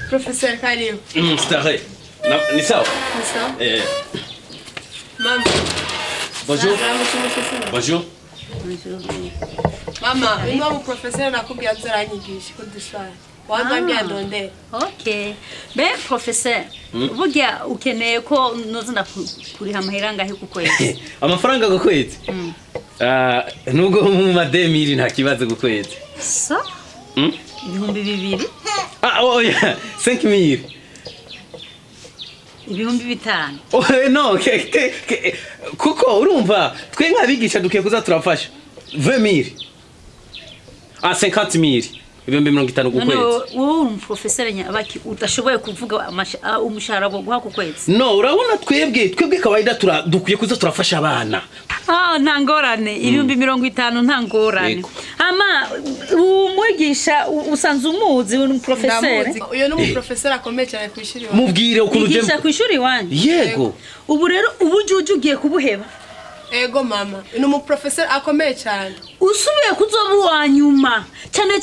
Professeur karibu. Starehe. Ni sawa? Ni sawa. Mama. Bonjour. Bonjour. Mama, ino mu professeur nakubwiye azaranyigisha kudusara. Wambambye ndonde. Okay. Be professeur, burya ukeneye ko nozunda kuriha amahera ngahe kukwezi. Amafaranga gukwezi? Nubwo mu mademiri nta kibazo gukwezi. So? Ibihumbi bibiri? Oya, 5000. Ibihumbi bitanu. No, kuko urumva twe nkabigisha dukiye kuza turafasha 20000. 50000. Ibihumbi 50 ku kwezi. Wowe umuprofesseur nyabaki udashoboye kuvuga umushahara wo guha ku kwezi. No, urabona twebwe kawaida dukwiye kuza turafasha abana. Nta ngorane ibihumbi 50 nta ngorane. Ama umwigisha usanze umuzi umuprofesseur. Uyo no umuprofesseur akomeye cyane kwishuri wawe. Mubwire ukuntu yigisha kwishuri wanje. Yego. Ubu rero ubujuje ugiye kubuheba. Ego mama, ni umuprofesseur akomeye cyane. Usubiye kuzoba wanyuma. Cyane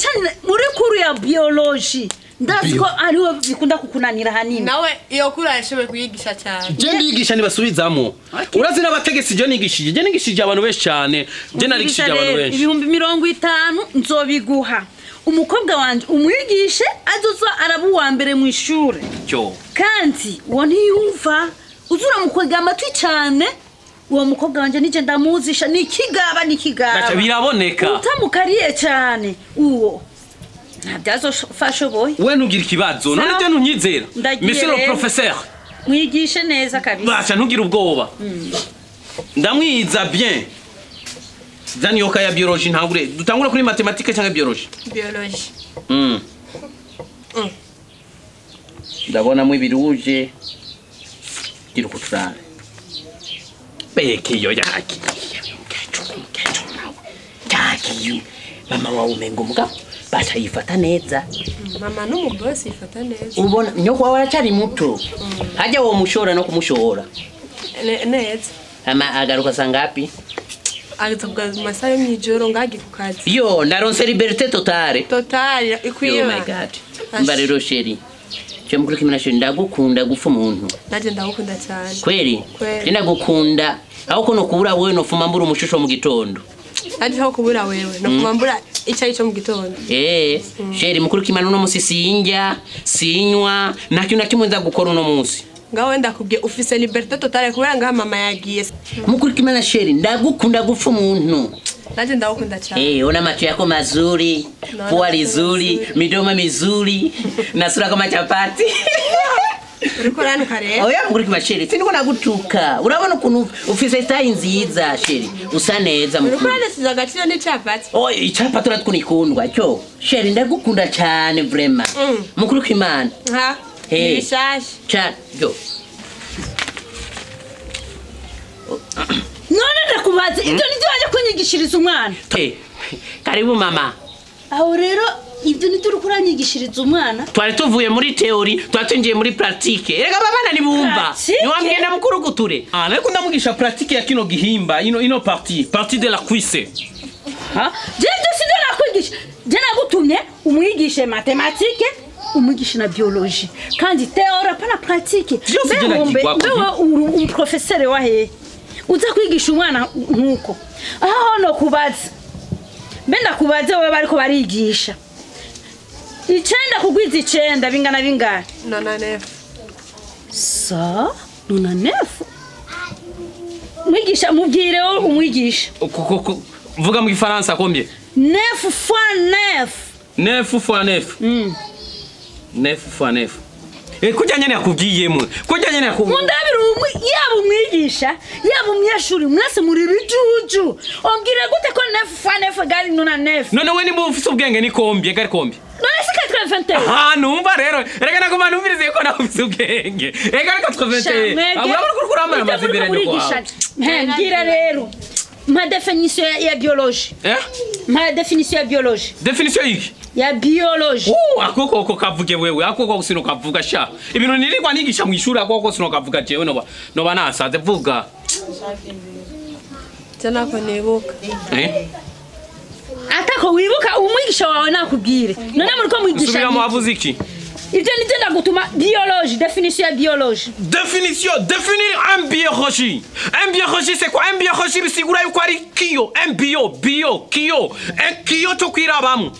muri kuru ya biology. Ndazi ko ariho bikunda kukunanira hanini. Nawe iyo kuru yashoboye kuyigisha cyane. Je ndigisha nibasubizamo. Urazi n'abategesi je nigishije. Je nigishije abantu benshi cyane. Je narigishije abantu benshi. Ibihumbi 50 nzobiguha. Umukobwa wanje umwigishe azoza arabuwa mbere mu ishure. Cyo. Kandi uwo ntiyumva uzura mukwega amatwi cyane. Uwo mukobwa wanje nije ndamuzisha nikigaba. Bacha biraboneka. Utamukariye cyane uwo. Ntabyazo fasho boy. We nugira ikibazo. None je nunyizera. Monsieur le professeur. Mwigishe neza kabisa. Bacha ntugira ubwoba. Ndamwiza bien. Zani yoka ya biology ntangure. Dutangura kuri mathématiques cyangwa biology? Biology. Ndabona mu ibiruje. Gira kuturare. Beke yo yaki. Yaki. Mama wawe umengo mugabo batayifata neza. Mama n'umubosi ifata neza. Ubona nyoko wawe aracari muto. Haje wo mushora no kumushora. Neza. Ama agaruka sangapi? Agitubwa masayo mwijoro ngagi ku kazi. Yo ndaronse liberté totale. Totale ikwiye. Oh my god. Mbarero sheri. Cyo mukuru kimena sheri ndagukunda gufa umuntu. Naje ndagukunda cyane. Kweli? Ndagukunda. Aho kono kubura wewe no fuma mbura umushusho mu gitondo. Ati aho kubura wewe no fuma mbura icyayi cyo mu gitondo. Sheri mukuru kimena no musisinja, sinywa, nacyo nakimwe nza gukora uno munsi. Ngawe ndakubwiye ufise liberté totale kubera ngaha mama yagiye. Mukuru kimena sheri ndagukunda gufa umuntu. Naje ndagukunda cyane. Ona macho yako mazuri, pua lizuri, midomo mizuri, na sura kama chapati. Uriko ranuka rero. Oya mukuru kimena sheri, sindi kona gutuka. Urabona ukuntu ufise style nziza sheri. Usa neza mukuru. Uriko ranesiza agaciro ni chapati. Ichapati uratkunikundwa cyo. Sheri ndagukunda cyane vraiment. Mukuru kimana. Bishaje. Yo. None ndakubaza ibyo nibyo waje kunyigishiriza umwana. Karibu mama. Aho rero ibyo nituri kuranyigishiriza umwana. Twari tuvuye muri theory, twatungiye muri pratique. Erega babana ni bumva. Ni wambwenda mukuru guture. Ariko ndamugisha pratique ya kino gihimba, ino partie de la cuisse. Je sinde nakwigisha. Je nagutumye umwigishe mathématiques. Umwigisha na biologie kandi théorie pas la pratique. Wewe professeur wa he uza kwigisha umwana nkuko aho no kubaza benda kubaza wewe bariko barigisha 9 kugwiza 9 bingana 99 sa 99 mwigisha mubwire umwigisha vuga mu gifaransa combien 9 fois 9 9 fois 9 9 fois 9. Kujya nyene yakubwiyemo. Kujya nyene yakubwiye. Mundabira yaba umwigisha, yaba umunyeshuri mwese muri bijuju. Ombwire gute ko 9 fois 9 gari nuna 9. None we nimba ufise ubwenge ni kombi, gari kombi. None si 80. Numva rero. Rega nagoma numvirize ko nakufise ubwenge. Rega 80. Abura kurkurama amazimbere ndiko. Ngira rero. Ma définition ya biologie. Ma définition ya biologie. Définition yiki? Ya biologie. Akoko kavuge wewe, akoko sino kavuga sha. Ibintu nirikwa nigisha mu ishuri akoko sino kavuga jewe no banasaze vuga. Cyana ko nibuka. Atako wibuka umwigisha wawe nakubwire. None muri ko mwigisha. Subira mu avuze iki? Ibyo ni byo ndagutuma biologie, définition ya biologie. Définir un biologie. Un biologie c'est quoi? Un biologie bisigura yuko ari kiyo, un kiyo. Un kiyo cyo kwirabamo.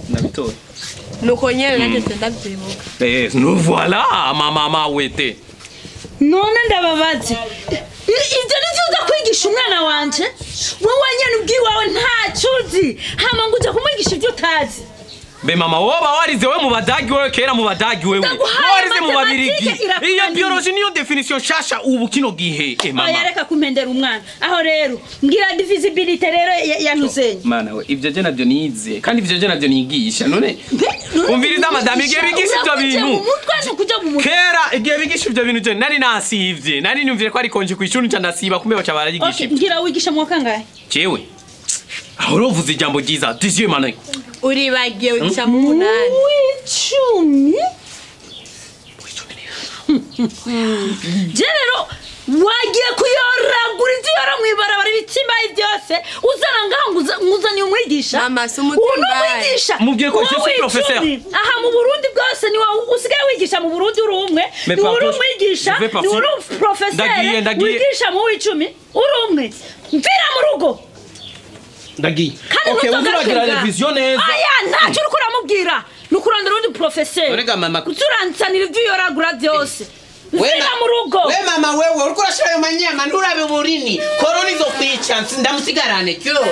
Nabitoye. Nuko nyene nageze ndabyibuka. Nous voilà, mama wete. None ndababaze. Ibyo nizo kwigisha umwana wanje. Wowe nyene ubwiwawe ntacuzi. Hama nguze kumwigisha ibyo utazi. Be mama woba warize we mu badagi wewe kera mu badagi wewe. Warize mu babirigi. Iyo biologie niyo definition shasha ubu kino gihe mama. Yareka kumendera umwana. Aho rero ngira divisibility rero yantuzenye. Mana we ibyo je navyo nize kandi ibyo je navyo nigisha none. Umviriza madame igihe bigisha ibyo bintu. Kera igihe bigisha ibyo bintu je nari nasivye. Nari nyumvire ko ari konje kwishuri nca ndasiba kumbe bacha barayigisha. Ngira wigisha mu kangahe? Jewe. Aho rovuze ijambo ryiza. Dizier manaye. Uribagiye wigisha mu 8. Wicumi? Jenero wagiye kuyoragura ibyo yora mwibarabara ibitimba byose uzana ngaho nguzanye umwigisha. Mama sumutimba. Mubwiye ko je suis professeur. Aha mu Burundi bwose ni usigaye wigisha mu Burundi uri umwe. Ni uri umwigisha, ni uri professeur. Wigisha mu 10 uri umwe. Mvira mu rugo. Ndagiye. Okay, uzuragira revision neza. Aya ntacyo uri kuramubwira. Nukurondera undi professeur. Urega mama. Kuturansanira ibyo yoragura byose. Wema mu rugo. We mama wewe uriko urashira ayo manyama nturabe burini. Koroni zo kwica ndamusigarane cyo.